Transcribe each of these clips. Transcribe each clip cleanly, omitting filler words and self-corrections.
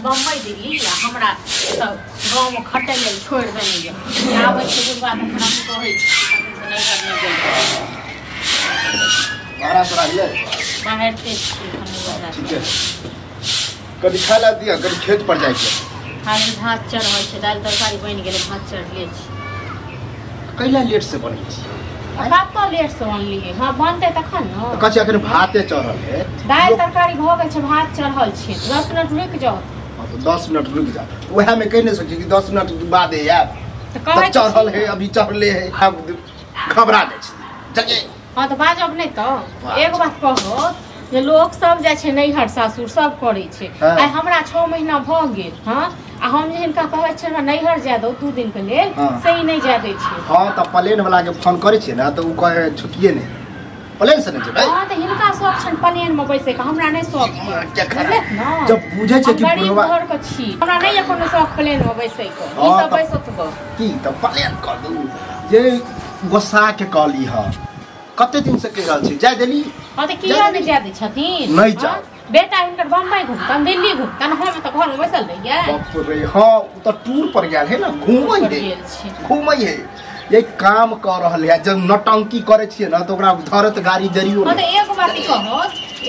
बम्बई दिल्ली या हमरा गाँव में खटे ले छोड़ देने आबै छै बुढ़वा त हम कहै छी नहीं करने के मारा तोरा ले बाहर से ठीक है कभी खाला दिया कभी खेत पर जाए के खाली भात चढ़ै छै दाल तरकारी बन गेलै भात चढ़ले छै कैला लेट से बनै छै भात तो लेट से बनलिए हां बनते तखन न कच्चे अखन भाते चढ़ल है दाल तरकारी भ गेल छै भात चढ़ल छै 10 मिनट रुक जाओ तो 10 मिनट रुक जा वह में कह नहीं सके कि 10 मिनट बाद है यार तो चढ़ल है अभी चढ़ले है अब घबरा जाए छै जगे हां तो बाजब नहीं तो एक बात कहो जे लोग सब जाय छै नैहर सासुर सब करै छै आइ हमरा 6 महीना भ गेल हां आ हम जिनका कहै छै नैहर जा दो 2 दिन के लेल सही नहीं जा दै छै हां त प्लेन वाला के फोन करै छै ना तो उ कहे छुट्टिए नहीं प्लेन से नहीं जेबै हां त हिनका शौक छन प्लेन में बैसे के हमरा नहीं शौक क्या खराब जब बुझै छै कि गरीब घर के छी हमरा नहीं कोनो शौक प्लेन में बैसे के ई सब बैसत गो की त प्लेन कर दू जे गोसा के कहली ह कते दिन से कह रहल छी जाय देली हां त किया नहीं जा दै छथिन नहीं जा बेटा इनकर बम्बई घूमतन दिल्ली घूमतन हम त घर में बैसल रहिए बाप रे हां उ त टूर पर गेल है ना घूमै है ये काम कर रहल है जब नटंकी करे छिए ना तो ओकरा धरत गाड़ी जरियो हां त एक बात कहो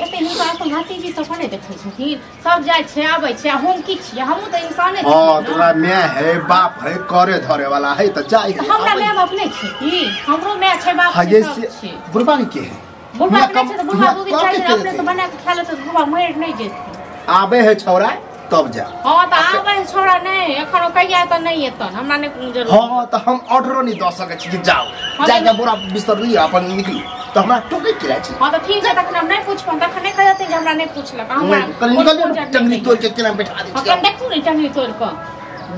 एते हिनका अपन भतीजी सब नहीं देखै छथिन सब जाय छै आबै छै हम की छी हमहु त इंसाने छी हां तोरा माय है बाप है करे धरे वाला है त जाय हमरा माय बाप नहीं छै की हमरो माय छै बाप छै बुढ़वा के है बुढ़वा के छै त बुढ़वा 2 दिन 4 दिन अपने से बना के खा ले त बुढ़वा मर नहीं जेतै आबे है छौरा तब जा हां त आबे है छौरा नहीं एखनो कहिया त नहीं एतन हमरा नहीं जरूर हां त हम ऑर्डर नहीं द सकै छी कि जाओ जाके पूरा बिस्तर लिया अपन निकली तो हमरा टोके किला छी हां त ठीक है तखन हम नहीं पूछबो तखन नहीं कहते जे हमरा नहीं पूछलक हमरा कल निकल टंगली तोड़ के केना बैठा दै छी हम देखू नहीं टंगली तोड़ के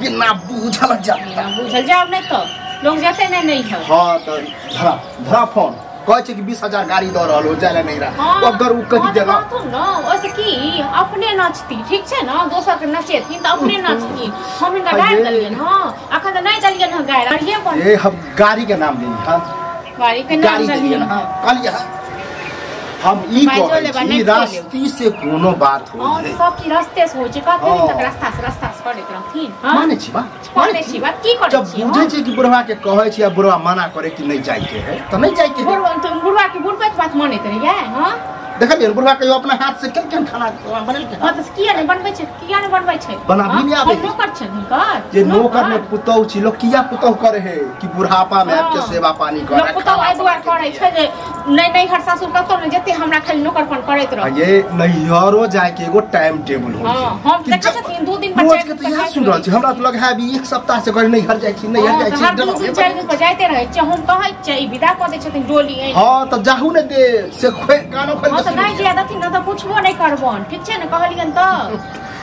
बिना बुझल जा बुझल जाओ नहीं तो लोग जाते नहीं है हां त धरा फोन कहे छै कि 20000 गाड़ी द रहल हो जाले नहीं रहा अगर उ कहि देला तो न ओसे की अपने नाचती ठीक छै न दोसर के नचेथिन त अपने नाचती हम इनका गाड़ दलियन हां अखन त नहीं दलियन ह गाड़ ये हम गाड़ी के नाम लेनी हां गाड़ी के नाम दलियन हां कहलिए हम ई कहै रास्ती से कोनो बात हो हां सब की रास्ते से हो छै कते दिन तक रास्ता से करैत रहथिन हां माने छी बात की करै छी जब बुझै छै कि बुढ़वा के कहै छी आ बुढ़वा मना करे कि नहीं जाय के है त नहीं जाय के है बुढ़वा के बुढ़वा के बात मानैत रहिए हां देखलिए बुढ़वा कहियो अपना हाथ से केन खाना बनल के हां त किया नहीं बनबै छै किया नहीं बनबै छै बनाबी नहीं आबे नौकर छै हुनकर जे नौकर में पुतौ छी लोग किया पुतौ करे है कि बुढ़ापा में आपके सेवा पानी करे पुतौ आइ दुआर करे छै जे नहीं हर सासुर कतो नहीं जते हमरा खाली नौकरपन करैत रह ये नैहरो जाय के एगो टाइम टेबल हो हां हम देखै छथिन 2 दिन पर रोज के त यह सुन रहल छी हमरा त लग है अभी एक सप्ताह से करे नैहर जाय छी नैहर जाय छी 2 दिन 4 दिन पर जाते रहे छै हम कहै छै विदा क दै छथिन डोली हां त जाहू ने दे से कानो खोल हां त नहीं जे दथिन त पुछबो नहीं करबन ठीक छै न कहलियन त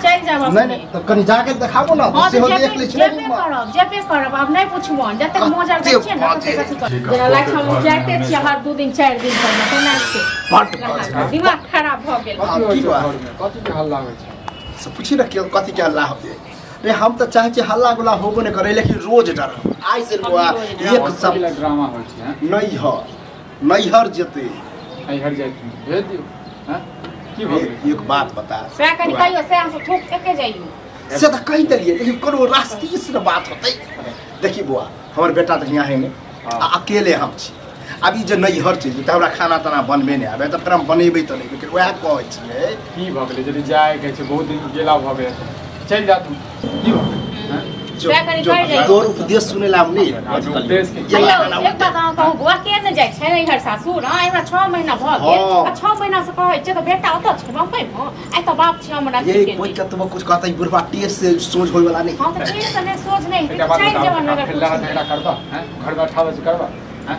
चल जाब नहीं तो कनी जाके देखाबो ना से हो देख ले छी जेबे करब अब नहीं पुछबो जते मोजर दै छै न तते कथि कर जेना लाइक हम जाते छी हर 2 दिन 4 दिन पर न कोना छै बट दिमाग खराब भ गेल कथि के हल्ला होय छै से पूछी न के कथि के हल्ला होय रे हम त चाहे छी हल्ला गुला होबो नहीं करे लेकिन रोज डर आई से एक सब ड्रामा होय छै नैहर जेते नैहर जाय भेज दियो हां की भ गेल एक बात बता से कनी कहियो से हम ठोक के जाइयो से त कहि दलिए लेकिन कोनो रास्ते से बात होतै देखी बुआ हमर बेटा त यहां है ने अकेले हम छी अभी जे नैहर छै त हमरा खाना ताना बनबे नहीं आबे त फिर हम बनेबै त नहीं लेकिन वह कहै छियै की भ गेलै जदी जाय के छै बहुत दिन गेला भ गेल चल जा तू की भ तोर उपदेश सुनेला हम नहीं उपदेश के एक बात अहाँ कहू बुआ के न जाय छै नैहर सासुर हां हमरा 6 महीना भ गेल आ 6 महीना से कहै छै त बेटा ओत छै बम्बई में आइ त बाप छै हमरा ये कोई कतबो कुछ कहतै बुढ़वा टेस से सोच होय वाला नहीं हां त टेस से नहीं सोच नहीं चाहे जवन नगर खेला झगड़ा करबा हैं घर बैठा बस करबा हैं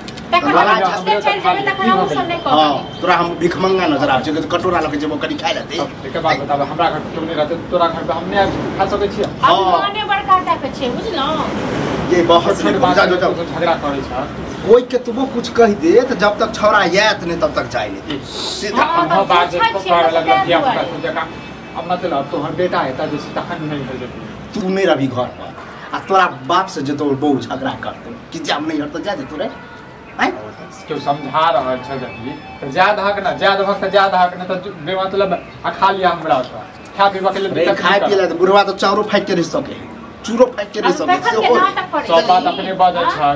तोरा हम भिखमंगा नजर आबै छै कटोरा लके जेबो कनी खाइ रहते एके बात बताब हमरा घर तुम नहीं रहते तोरा घर पे हम नहीं खा सकै छी हम माने बड़का टा के छै बुझलो ये बहुत मजा जो झगड़ा करे छ कोई के तुमो कुछ कह दे त जब तक छौरा यात नहीं तब तक जाय नहीं सीधा हम बात पकड़ लगा दिया हमरा जगह अब मतलब तो हम बेटा है त जैसे तखन नहीं हो जती तू मेरा भी घर पर आ तोरा बाप से जतो बहु झगड़ा करतो कि जाम नहीं हट त जा दे तोरे हैं क्यों समझा रहल छ जदी त ज्यादा हक ना ज्यादा वक्त ज्यादा हक ना त बेमतलब अखा लिया हमरा खा पीबा के लिए खाए पिए तो बुढ़वा तो चाउरो फाइक के रह सके चूरो फाइक के रह सके सब बात अपने बात अच्छा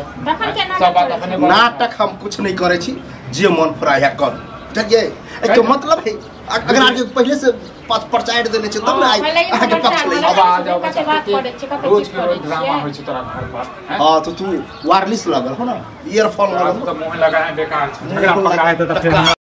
सब बात अपने नाटक हम कुछ नहीं करे छी जे मन फराया कर ठीक है एक मतलब है अगर आगे पहले से परचाइट देने छै तब ना आगे पक्ष ले अब आ जाओ रोज के रोज ड्रामा होय छै तोरा घर पर हां तो तू वायरलेस लगल हो ना ईयरफोन लगल तो मुंह लगाए बेकार झगड़ा पकड़ा है तो फिर